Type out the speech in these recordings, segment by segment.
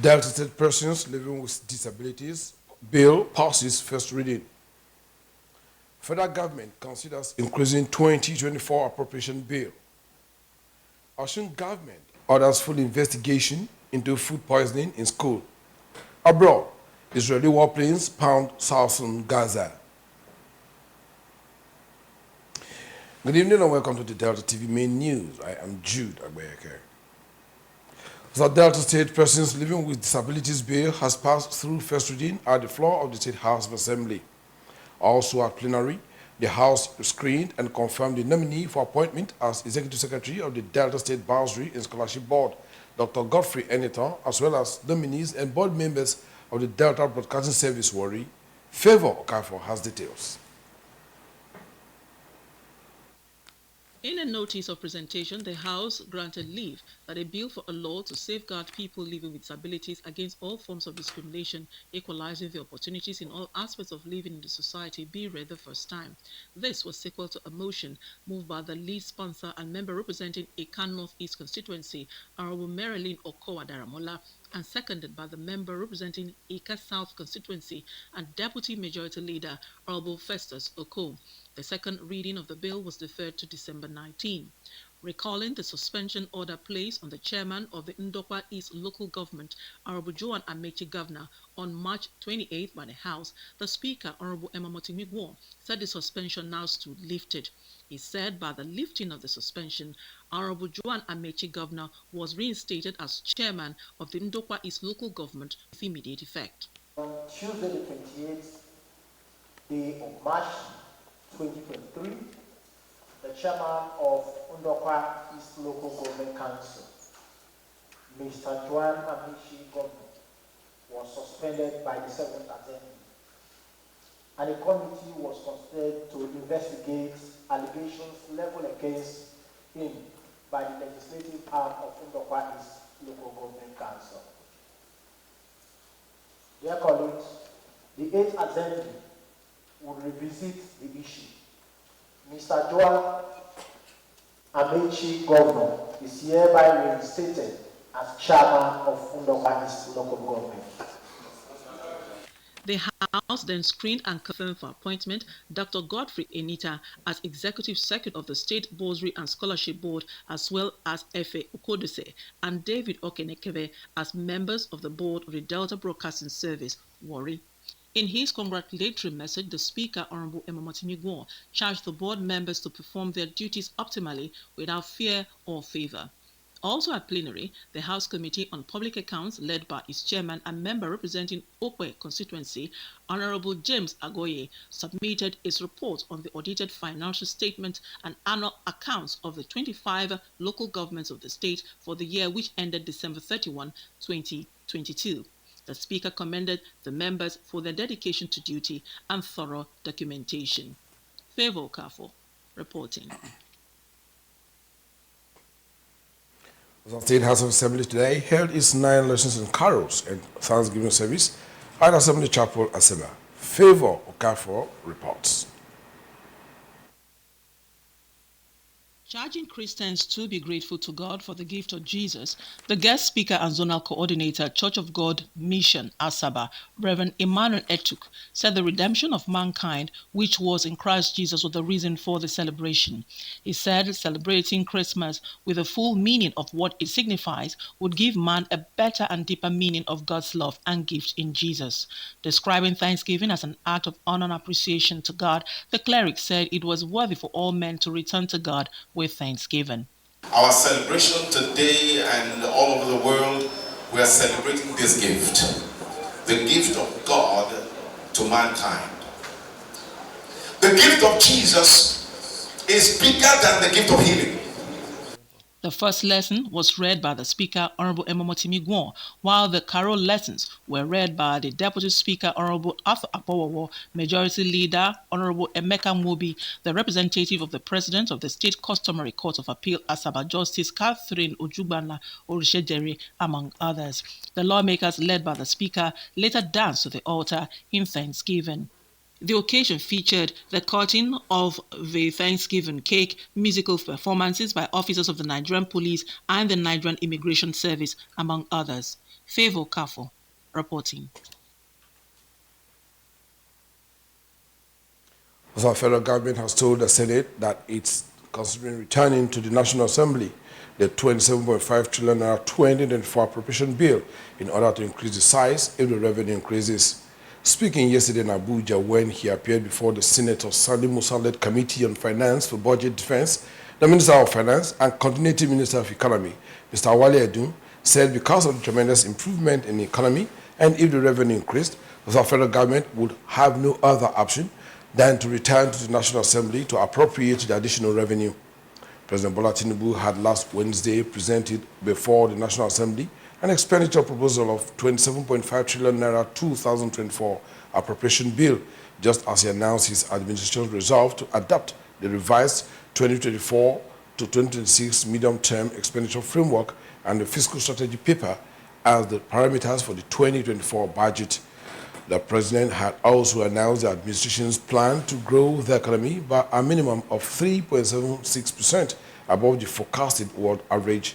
Delta State persons living with disabilities bill passes first reading. Federal government considers increasing 2024 appropriation bill. Osun government orders full investigation into food poisoning in school. Abroad, Israeli warplanes pound southern Gaza. Good evening and welcome to the Delta TV main news. I am Jude Agbayeke. The Delta State Persons Living with Disabilities Bill has passed through first reading at the floor of the State House of Assembly. Also at plenary, the House screened and confirmed the nominee for appointment as Executive Secretary of the Delta State Bursary and Scholarship Board, Dr. Godfrey Eniton, as well as nominees and board members of the Delta Broadcasting Service Warri. Favor Okafor has details. In a notice of presentation, the House granted leave that a bill for a law to safeguard people living with disabilities against all forms of discrimination, equalizing the opportunities in all aspects of living in the society be read the first time. This was sequel to a motion moved by the lead sponsor and member representing Ekan North East constituency, Honorable Marilyn Okowa Daramola, and seconded by the member representing Eka South constituency and Deputy Majority Leader, Honorable Festus Oko. The second reading of the bill was deferred to December 19. Recalling the suspension order placed on the chairman of the Ndokwa East local government, Honorable Joan Amechi Governor, on March 28 by the House, the Speaker, Honorable Emma Motimigwo, said the suspension now stood lifted. He said by the lifting of the suspension, Honorable Joan Amechi Governor was reinstated as chairman of the Ndokwa East local government with immediate effect. On Tuesday the 28th day of March 2023, the chairman of Ndokwa East Local Government Council, Mr. Joan Amechi Governor, was suspended by the 7th Assembly, and a committee was constituted to investigate allegations leveled against him by the legislative arm of Ndokwa East Local Government Council. Dear colleagues, the 8th Assembly will revisit the issue. Mr. Joan Amechi Governor is hereby reinstated as chairman of Ndokwa East Local Government. The House then screened and confirmed for appointment Dr. Godfrey Enita as Executive Secretary of the State Bursary and Scholarship Board, as well as Efe Okodose and David Okenekeve as members of the board of the Delta Broadcasting Service, Warri. In his congratulatory message, the Speaker, Honorable Emma Motimigwo, charged the board members to perform their duties optimally without fear or favor. Also at plenary, the House Committee on Public Accounts, led by its chairman and member representing Okwe constituency, Honorable James Agoye, submitted its report on the audited financial statement and annual accounts of the 25 local governments of the state for the year which ended December 31, 2022. The Speaker commended the members for their dedication to duty and thorough documentation. Favor Okafor reporting. The State House of Assembly today held its 9 lessons and carols and Thanksgiving service at Assembly Chapel, Aseba. Favor Okafor reports. Charging Christians to be grateful to God for the gift of Jesus, the guest speaker and zonal coordinator, Church of God Mission, Asaba, Reverend Emmanuel Etuk, said the redemption of mankind, which was in Christ Jesus, was the reason for the celebration. He said celebrating Christmas with the full meaning of what it signifies would give man a better and deeper meaning of God's love and gift in Jesus. Describing Thanksgiving as an act of honor and appreciation to God, the cleric said it was worthy for all men to return to God with thanksgiving. Our celebration today and all over the world, we are celebrating this gift, the gift of God to mankind. The gift of Jesus is bigger than the gift of healing. The first lesson was read by the Speaker, Honorable Emomotimi Gwon, while the carol lessons were read by the Deputy Speaker, Honorable Arthur Apowowo, Majority Leader, Honorable Emeka Mobi, the representative of the President of the State Customary Court of Appeal, Asaba Justice Catherine Ojugbana Orishedere, among others. The lawmakers, led by the Speaker, later danced to the altar in thanksgiving. The occasion featured the cutting of the Thanksgiving cake, musical performances by officers of the Nigerian Police and the Nigerian Immigration Service, among others. Favor Kafo reporting. The federal government has told the Senate that it's considering returning to the National Assembly the 27.5 trillion naira 2024 appropriation bill in order to increase the size if the revenue increases. Speaking yesterday in Abuja when he appeared before the Senator Sani Musa-led Committee on Finance for Budget Defense, the Minister of Finance and Continuity Minister of Economy, Mr. Wale Edun, said because of the tremendous improvement in the economy and if the revenue increased, the federal government would have no other option than to return to the National Assembly to appropriate the additional revenue. President Bola Tinubu had last Wednesday presented before the National Assembly an expenditure proposal of 27.5 trillion naira 2024 appropriation bill, just as he announced his administration's resolve to adopt the revised 2024 to 2026 medium-term expenditure framework and the fiscal strategy paper as the parameters for the 2024 budget. The president had also announced the administration's plan to grow the economy by a minimum of 3.76% above the forecasted world average.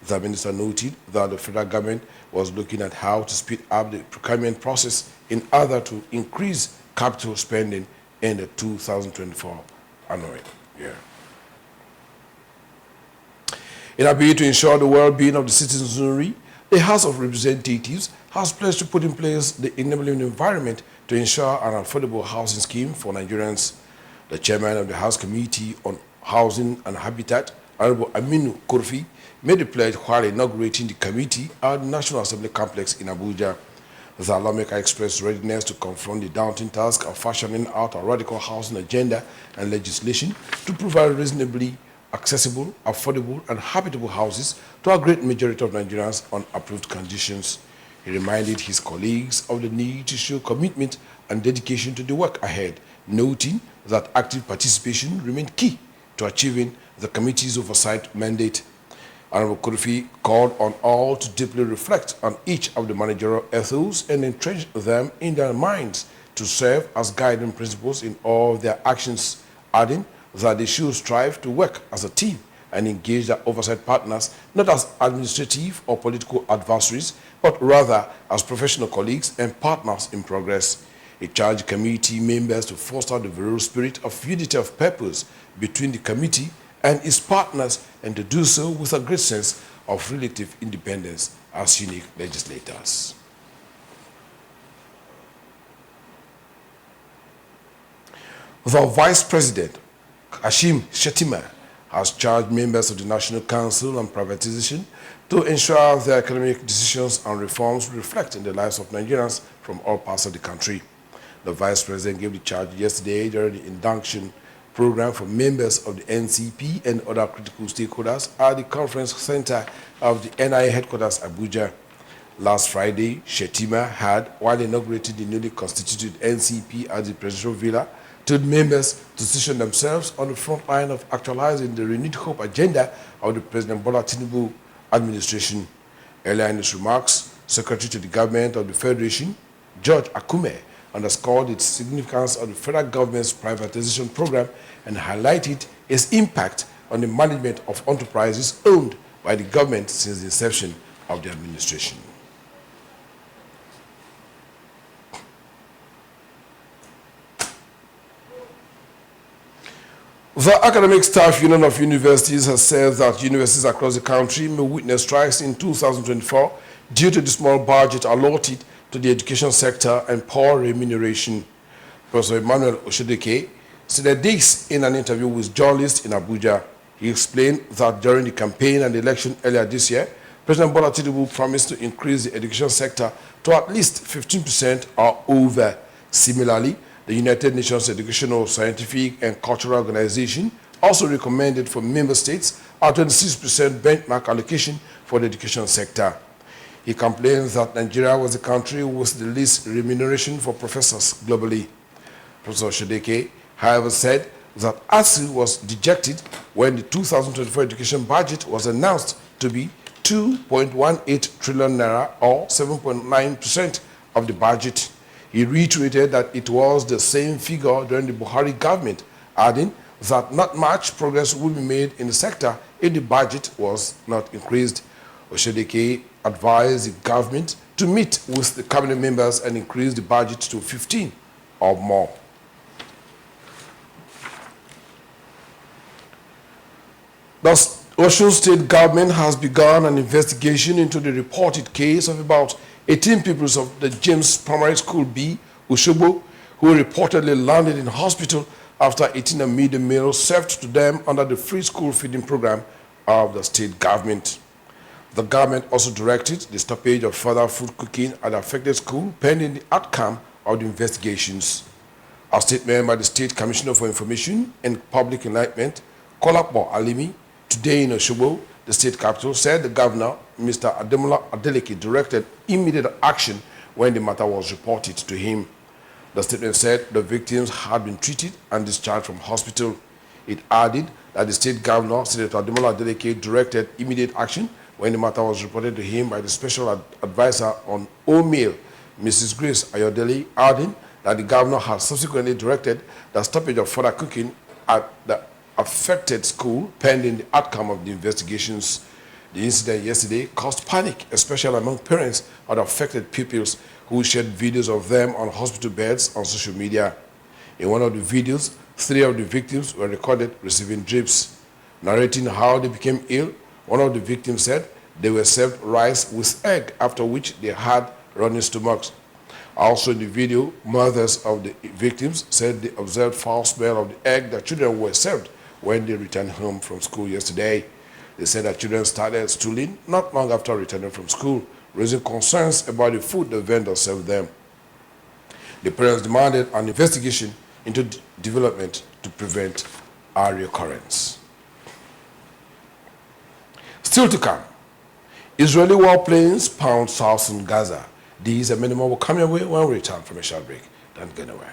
The minister noted that the federal government was looking at how to speed up the procurement process in order to increase capital spending in the 2024 annual year. In a bid to ensure the well-being of the citizenry, the House of Representatives has pledged to put in place the enabling environment to ensure an affordable housing scheme for Nigerians. The chairman of the House Committee on Housing and Habitat, Honorable Aminu Kurfi, made the pledge while inaugurating the committee at the National Assembly Complex in Abuja. The lawmaker expressed readiness to confront the daunting task of fashioning out a radical housing agenda and legislation to provide reasonably accessible, affordable, and habitable houses to a great majority of Nigerians on approved conditions. He reminded his colleagues of the need to show commitment and dedication to the work ahead, noting that active participation remained key to achieving the committee's oversight mandate. Honorable Kurfi called on all to deeply reflect on each of the managerial ethos and entrench them in their minds to serve as guiding principles in all their actions, adding that they should strive to work as a team and engage their oversight partners not as administrative or political adversaries, but rather as professional colleagues and partners in progress. He charged committee members to foster the virile spirit of unity of purpose between the committee and its partners, and to do so with a great sense of relative independence as unique legislators. The Vice President, Kashim Shettima, has charged members of the National Council on Privatization to ensure their economic decisions and reforms reflect in the lives of Nigerians from all parts of the country. The Vice President gave the charge yesterday during the induction program for members of the NCP and other critical stakeholders at the conference center of the NIA headquarters, Abuja. Last Friday, Shettima had, while inaugurating the newly constituted NCP at the presidential villa, told members to station themselves on the front line of actualizing the renewed hope agenda of the President Bola Tinubu administration. Earlier in his remarks, Secretary to the Government of the Federation, George Akume, underscored its significance of the federal government's privatization program and highlighted its impact on the management of enterprises owned by the government since the inception of the administration. The Academic Staff Union of Universities has said that universities across the country may witness strikes in 2024 due to the small budget allotted to the education sector and poor remuneration. Professor Emmanuel Oshedeke said this in an interview with journalists in Abuja. He explained that during the campaign and the election earlier this year, President Bola Tinubu promised to increase the education sector to at least 15% or over. Similarly, the United Nations Educational, Scientific and Cultural Organization also recommended for member states a 26% benchmark allocation for the education sector. He complains that Nigeria was the country with the least remuneration for professors globally. Professor Oshedeke, however, said that ASU was dejected when the 2024 education budget was announced to be 2.18 trillion naira, or 7.9% of the budget. He reiterated that it was the same figure during the Buhari government, adding that not much progress would be made in the sector if the budget was not increased. Oshedeke advised the government to meet with the cabinet members and increase the budget to 15 or more. The Osun State government has begun an investigation into the reported case of about 18 pupils of the James Primary School B, Osogbo, who reportedly landed in hospital after eating a midday meal served to them under the free school feeding program of the state government. The government also directed the stoppage of further food cooking at the affected school pending the outcome of the investigations. A statement by the State Commissioner for Information and Public Enlightenment, Kolapo Alimi, today in Osogbo, the state capital, said the governor, Mr. Ademola Adeleke, directed immediate action when the matter was reported to him. The statement said the victims had been treated and discharged from hospital. It added that the state governor, Senator Ademola Adeleke, directed immediate action when the matter was reported to him by the special advisor on OMAIL, Mrs. Grace Ayodele, adding that the governor had subsequently directed the stoppage of further cooking at the affected school pending the outcome of the investigations. The incident yesterday caused panic, especially among parents of the affected pupils who shared videos of them on hospital beds on social media. In one of the videos, 3 of the victims were recorded receiving drips. Narrating how they became ill, one of the victims said they were served rice with egg, after which they had running stomachs. Also in the video, mothers of the victims said they observed foul smell of the egg that children were served when they returned home from school yesterday. They said that children started stooling not long after returning from school, raising concerns about the food the vendor served them. The parents demanded an investigation into development to prevent a recurrence. Still to come, Israeli warplanes pound southern Gaza. These and many more will come your way when we return from a short break. Don't get away.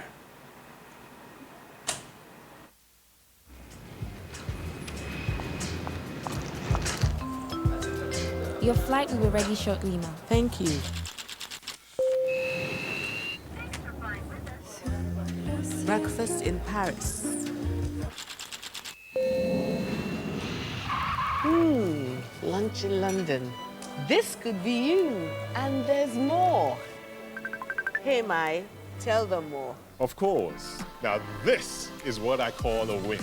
Your flight will be ready shortly now. Thank you. Breakfast in Paris. Lunch in London. This could be you. And there's more. Hey, Mai, tell them more. Of course. Now this is what I call a win.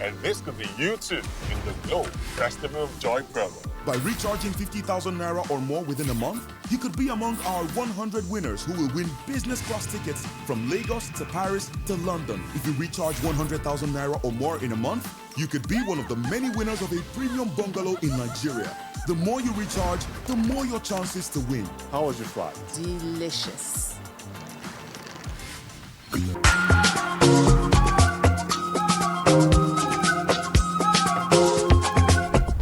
And this could be you too in the Globe Festival of Joy promo. By recharging 50,000 naira or more within a month, you could be among our 100 winners who will win business class tickets from Lagos to Paris to London. If you recharge 100,000 naira or more in a month, you could be one of the many winners of a premium bungalow in Nigeria. The more you recharge, the more your chances to win. How was your flight? Delicious.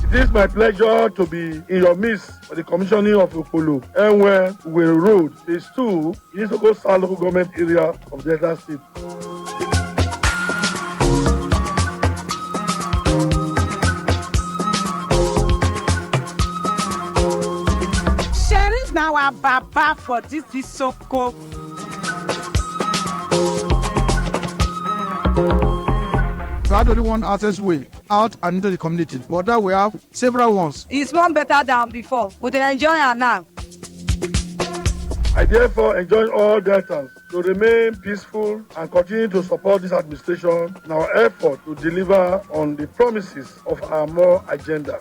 It is my pleasure to be in your midst for the commissioning of Upolu Enwe Uwe Road, Phase 2, Isoko South Local Government Area of Delta State. Sharing now our baba for this Isoko. That only one access way out and into the community, but that we have several ones. It's one better than before, but they enjoy it now. I therefore enjoin all Deltans to remain peaceful and continue to support this administration in our effort to deliver on the promises of our more agenda.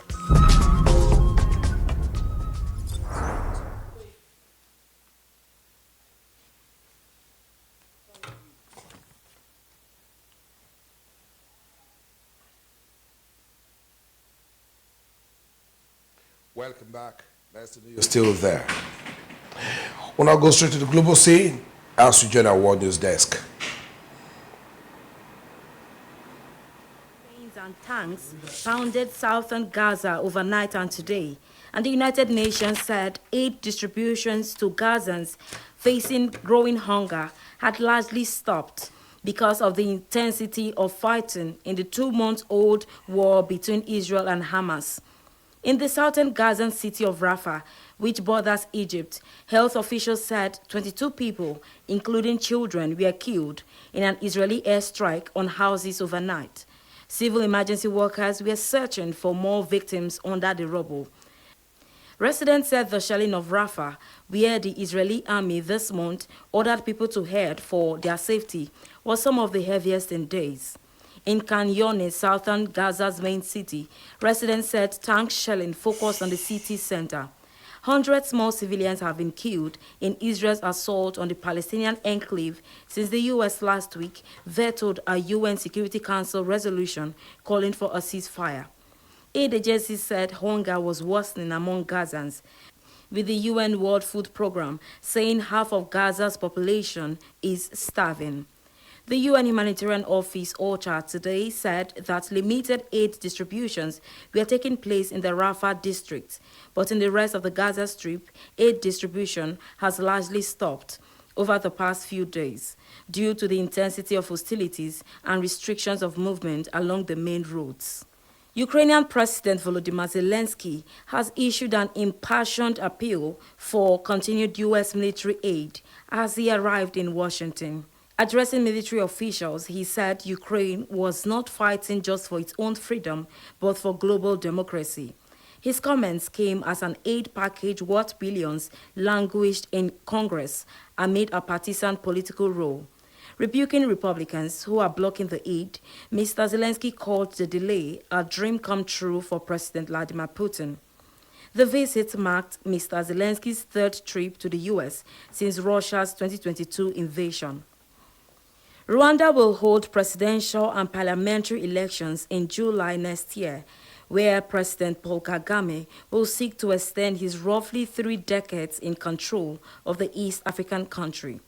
Welcome back. Nice to know you're still there. We'll now go straight to the global scene as we join our World News Desk. And and tanks pounded southern Gaza overnight and today, and the United Nations said aid distributions to Gazans facing growing hunger had largely stopped because of the intensity of fighting in the 2-month-old war between Israel and Hamas. In the southern Gazan city of Rafah, which borders Egypt, health officials said 22 people, including children, were killed in an Israeli airstrike on houses overnight. Civil emergency workers were searching for more victims under the rubble. Residents said the shelling of Rafah, where the Israeli army this month ordered people to head for their safety, was some of the heaviest in days. In Khan Younis, southern Gaza's main city, residents said tank shelling focused on the city center. Hundreds more civilians have been killed in Israel's assault on the Palestinian enclave since the U.S. last week vetoed a UN Security Council resolution calling for a ceasefire. Aid agencies said hunger was worsening among Gazans, with the UN World Food Programme saying half of Gaza's population is starving. The UN Humanitarian Office, OCHA, today said that limited aid distributions were taking place in the Rafah district, but in the rest of the Gaza Strip, aid distribution has largely stopped over the past few days due to the intensity of hostilities and restrictions of movement along the main roads. Ukrainian President Volodymyr Zelensky has issued an impassioned appeal for continued U.S. military aid as he arrived in Washington. Addressing military officials, he said Ukraine was not fighting just for its own freedom, but for global democracy. His comments came as an aid package worth billions languished in Congress amid a partisan political row. Rebuking Republicans who are blocking the aid, Mr. Zelensky called the delay a dream come true for President Vladimir Putin. The visit marked Mr. Zelensky's third trip to the U.S. since Russia's 2022 invasion. Rwanda will hold presidential and parliamentary elections in July next year, where President Paul Kagame will seek to extend his roughly 3 decades in control of the East African country.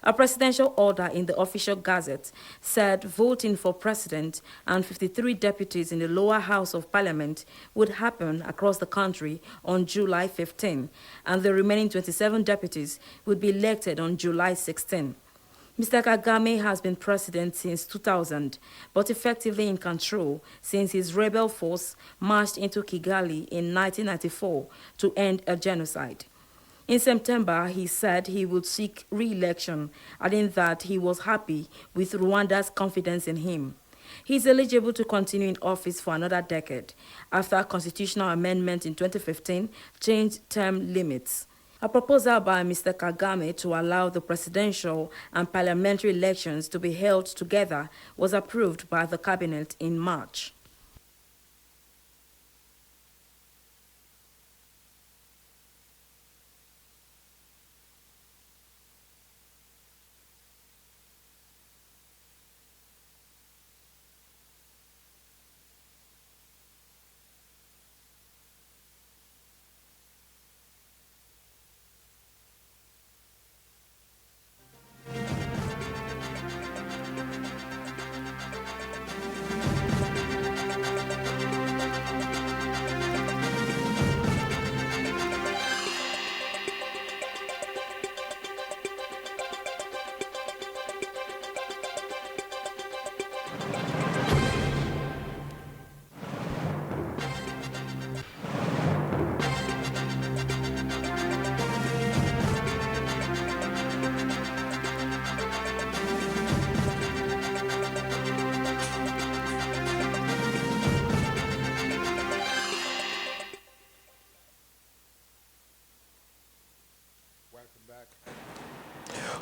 A presidential order in the official gazette said voting for president and 53 deputies in the lower house of parliament would happen across the country on July 15, and the remaining 27 deputies would be elected on July 16. Mr. Kagame has been president since 2000, but effectively in control since his rebel force marched into Kigali in 1994 to end a genocide. In September, he said he would seek re-election, adding that he was happy with Rwanda's confidence in him. He is eligible to continue in office for another decade after a constitutional amendment in 2015 changed term limits. A proposal by Mr. Kagame to allow the presidential and parliamentary elections to be held together was approved by the cabinet in March.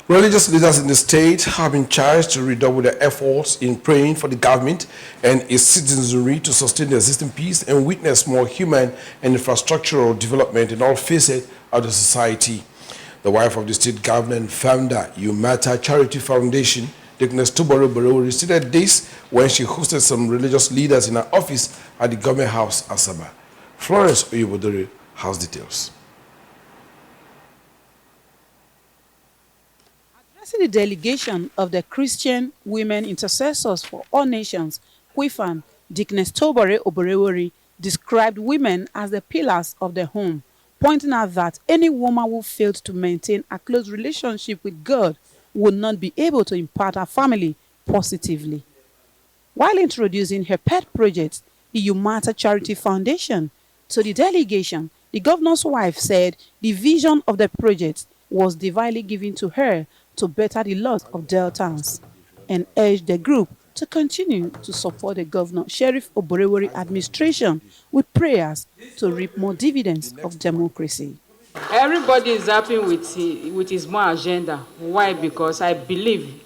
Religious leaders in the state have been charged to redouble their efforts in praying for the government and its citizenry to sustain the existing peace and witness more human and infrastructural development in all facets of the society. The wife of the state governor and founder, Umata Charity Foundation, Dickness Tubaro Baro, stated this when she hosted some religious leaders in her office at the government house, Asaba. Florence Oyebodore has details. Addressing the delegation of the Christian Women Intercessors for All Nations, QUIFAN, Deaconess Tobore Oborewori described women as the pillars of the home, pointing out that any woman who failed to maintain a close relationship with God would not be able to impact her family positively. While introducing her pet project, the Umata Charity Foundation, to the delegation, the governor's wife said the vision of the project was divinely given to her to better the lot of Deltans, and urged the group to continue to support the Governor Sheriff Oborewori administration with prayers to reap more dividends of democracy. Everybody is happy with his more agenda. Why? Because I believe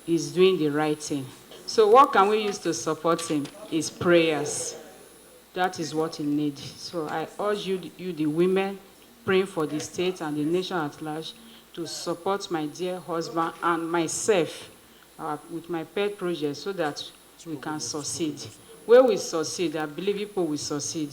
he's doing the right thing. So what can we use to support him is prayers. That is what he needs. So I urge you the women, praying for the state and the nation at large, to support my dear husband and myself with my pet project so that we can succeed. Where we succeed, I believe people will succeed.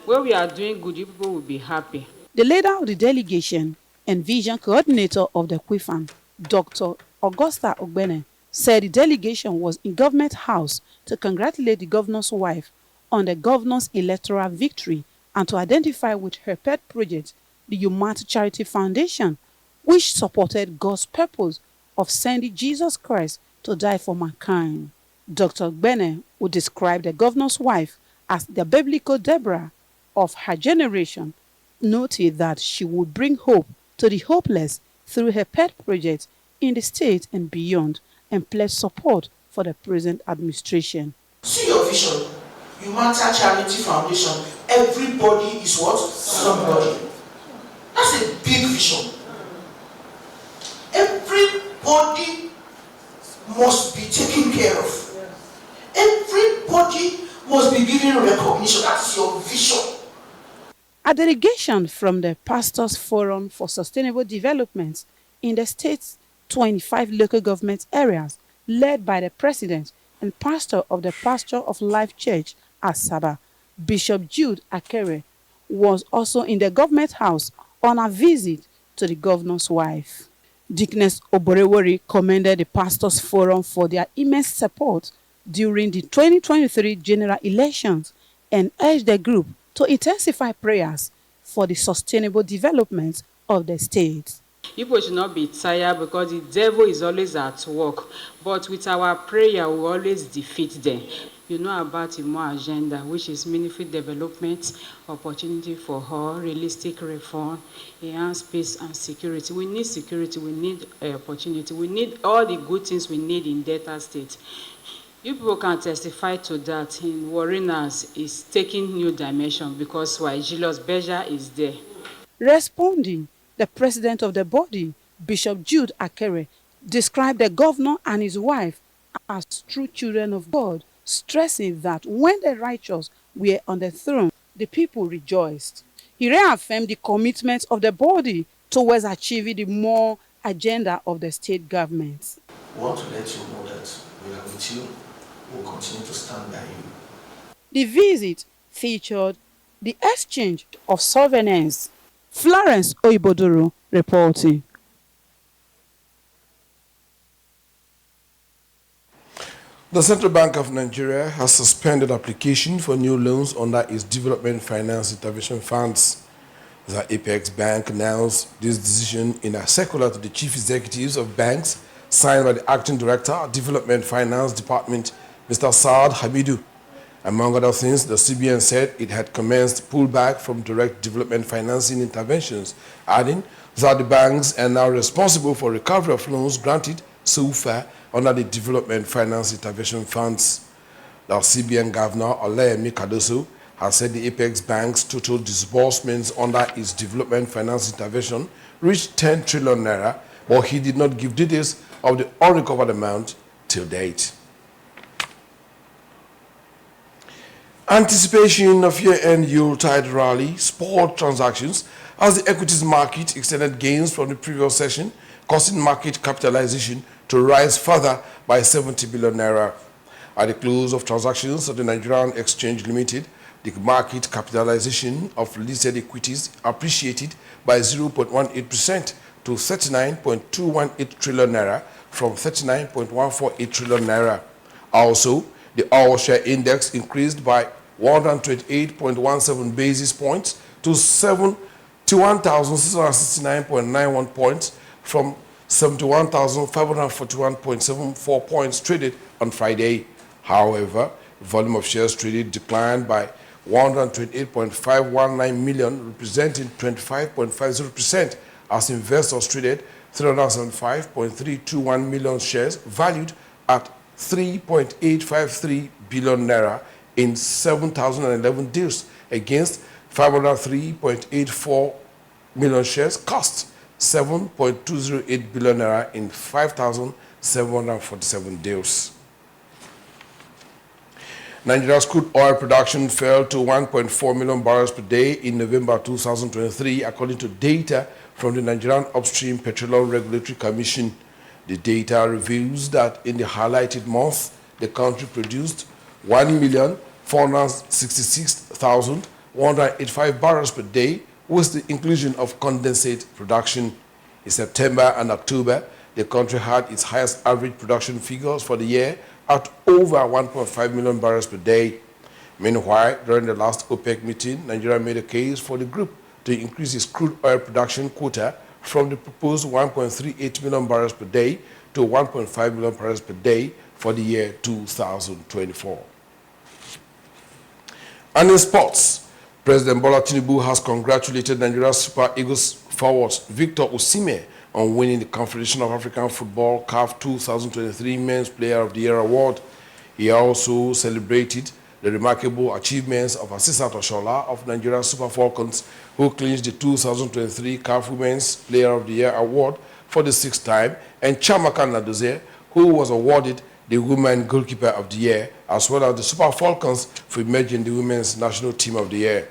Where we are doing good, people will be happy. The leader of the delegation and vision coordinator of the QUIFAN, Dr. Augusta Ogbene, said the delegation was in Government House to congratulate the governor's wife on the governor's electoral victory and to identify with her pet project, the Umata Charity Foundation, which supported God's purpose of sending Jesus Christ to die for mankind. Dr. Ogbene would describe the governor's wife as the biblical Deborah of her generation, noted that she would bring hope to the hopeless through her pet project in the state and beyond, and pledged support for the present administration. See your vision. Umata Charity Foundation. Everybody is what? Somebody. That's a big vision. Everybody must be taken care of. Everybody must be given recognition. That's your vision. A delegation from the Pastors Forum for Sustainable Development in the state's 25 local government areas, led by the president and pastor of the Pastor of Life Church, Asaba, Bishop Jude Akere, was also in the government house on a visit to the governor's wife. Deaconess Oborewori commended the Pastors Forum for their immense support during the 2023 general elections and urged the group to intensify prayers for the sustainable development of the state. People should not be tired because the devil is always at work. But with our prayer, we always defeat them. You know about the more agenda, which is meaningful development, opportunity for all, realistic reform, enhanced peace and security. We need security, we need opportunity, we need all the good things we need in Delta State. You people can testify to that in Warriors is taking new dimension because why Julius Berger is there. Responding, the president of the body, Bishop Jude Akere, described the governor and his wife as true children of God, stressing that when the righteous were on the throne, the people rejoiced. He reaffirmed the commitment of the body towards achieving the more agenda of the state government. We want to let you know that we are with you. We will continue to stand by you. The visit featured the exchange of souvenirs. Florence Oibodoro reporting. The Central Bank of Nigeria has suspended application for new loans under its Development Finance Intervention Funds. The Apex Bank announced this decision in a circular to the chief executives of banks signed by the Acting Director, Development Finance Department, Mr. Saad Hamidu. Among other things, the CBN said it had commenced pullback from direct development financing interventions, adding that the banks are now responsible for recovery of loans granted so far under the Development Finance Intervention Funds. The CBN Governor, Oleyemi Cardoso, has said the Apex Bank's total disbursements under its Development Finance Intervention reached 10 trillion naira, but he did not give details of the unrecovered amount till date. Anticipation of year-end Yuletide rally spurred transactions as the equities market extended gains from the previous session, causing market capitalization to rise further by 70 billion naira. At the close of transactions at the Nigerian Exchange Limited, the market capitalization of listed equities appreciated by 0.18% to 39.218 trillion naira from 39.148 trillion naira. Also, The oil share index increased by 128.17 basis points to 71,669.91 points from 71,541.74 points traded on Friday. However, the volume of shares traded declined by 128.519 million, representing 25.50%, as investors traded 375.321 million shares valued at 3.853 billion naira in 7,011 deals against 503.84 million shares cost 7.208 billion naira in 5,747 deals. Nigeria's crude oil production fell to 1.4 million barrels per day in November 2023, according to data from the Nigerian Upstream Petroleum Regulatory Commission. The data reveals that in the highlighted month, the country produced 1,466,185 barrels per day, with the inclusion of condensate production. In September and October, the country had its highest average production figures for the year at over 1.5 million barrels per day. Meanwhile, during the last OPEC meeting, Nigeria made a case for the group to increase its crude oil production quota from the proposed 1.38 million barrels per day to 1.5 million barrels per day for the year 2024. And in sports, President Bola Tinubu has congratulated Nigeria's Super Eagles forward Victor Osimhen on winning the Confederation of African Football CAF 2023 Men's Player of the Year award. He also celebrated the remarkable achievements of Asisat Oshola of Nigeria Super Falcons, who clinched the 2023 CAF Women's Player of the Year award for the 6th time, and Chiamaka Nnadozie, who was awarded the Women Goalkeeper of the Year, as well as the Super Falcons for emerging the Women's National Team of the Year.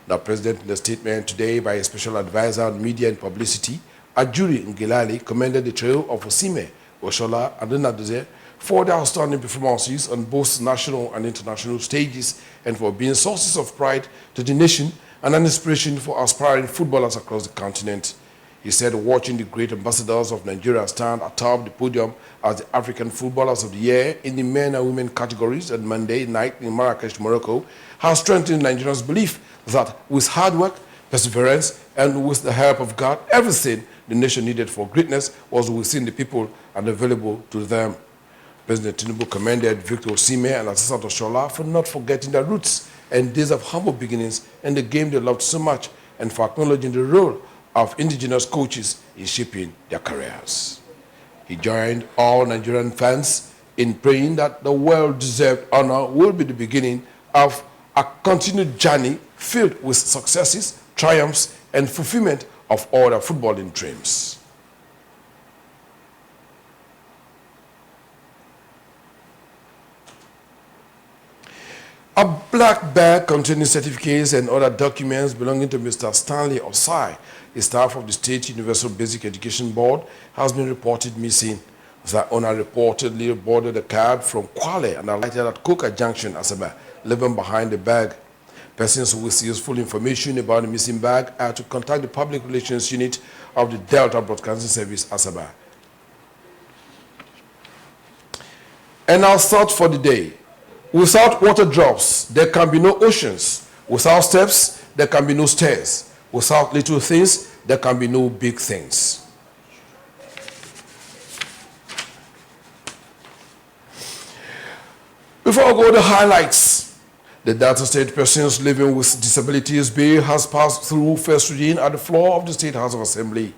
The President, in a statement today by a special advisor on media and publicity, Ajuri Ngelale, commended the trio of Osimhen, Oshola, and Nnadozie for their outstanding performances on both national and international stages and for being sources of pride to the nation and an inspiration for aspiring footballers across the continent. He said watching the great ambassadors of Nigeria stand atop the podium as the African Footballers of the Year in the men and women categories on Monday night in Marrakesh, Morocco, has strengthened Nigerians' belief that with hard work, perseverance, and with the help of God, everything the nation needed for greatness was within the people and available to them. President Tinubu commended Victor Osimhen and Asisat Oshola for not forgetting their roots and days of humble beginnings and the game they loved so much, and for acknowledging the role of indigenous coaches in shaping their careers. He joined all Nigerian fans in praying that the well-deserved honor will be the beginning of a continued journey filled with successes, triumphs, and fulfillment of all their footballing dreams. A black bag containing certificates and other documents belonging to Mr. Stanley Osai, the staff of the State Universal Basic Education Board, has been reported missing. The owner reportedly boarded a cab from Kwale and alighted at Koka Junction, Asaba, leaving behind the bag. Persons with useful information about the missing bag are to contact the Public Relations Unit of the Delta Broadcasting Service, Asaba. And our thought for the day: without water drops, there can be no oceans. Without steps, there can be no stairs. Without little things, there can be no big things. Before I go to the highlights, the Delta State Persons Living with Disabilities Bill has passed through first reading at the floor of the State House of Assembly.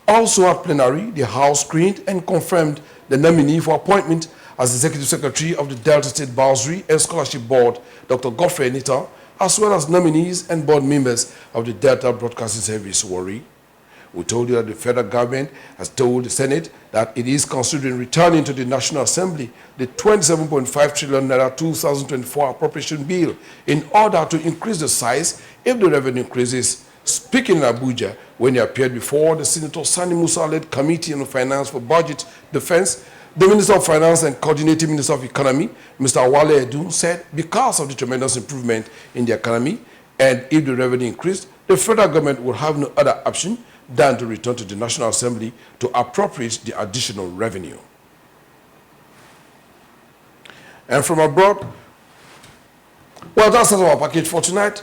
Also at plenary, the House screened and confirmed the nominee for appointment as Executive Secretary of the Delta State Bursary and Scholarship Board, Dr. Godfrey Enita, as well as nominees and board members of the Delta Broadcasting Service, Warri. We told you that the federal government has told the Senate that it is considering returning to the National Assembly the 27.5 trillion naira 2024 appropriation bill in order to increase the size if the revenue increases. Speaking in Abuja, when he appeared before the Senator Sani Musa-led Committee on Finance for Budget Defense, the Minister of Finance and Coordinating Minister of Economy, Mr. Wale Edun, said because of the tremendous improvement in the economy and if the revenue increased, the federal government would have no other option than to return to the National Assembly to appropriate the additional revenue. And from abroad, well, that's our package for tonight.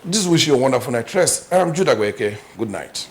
This wish you a wonderful night rest. I'm Judah Gweke. Good night.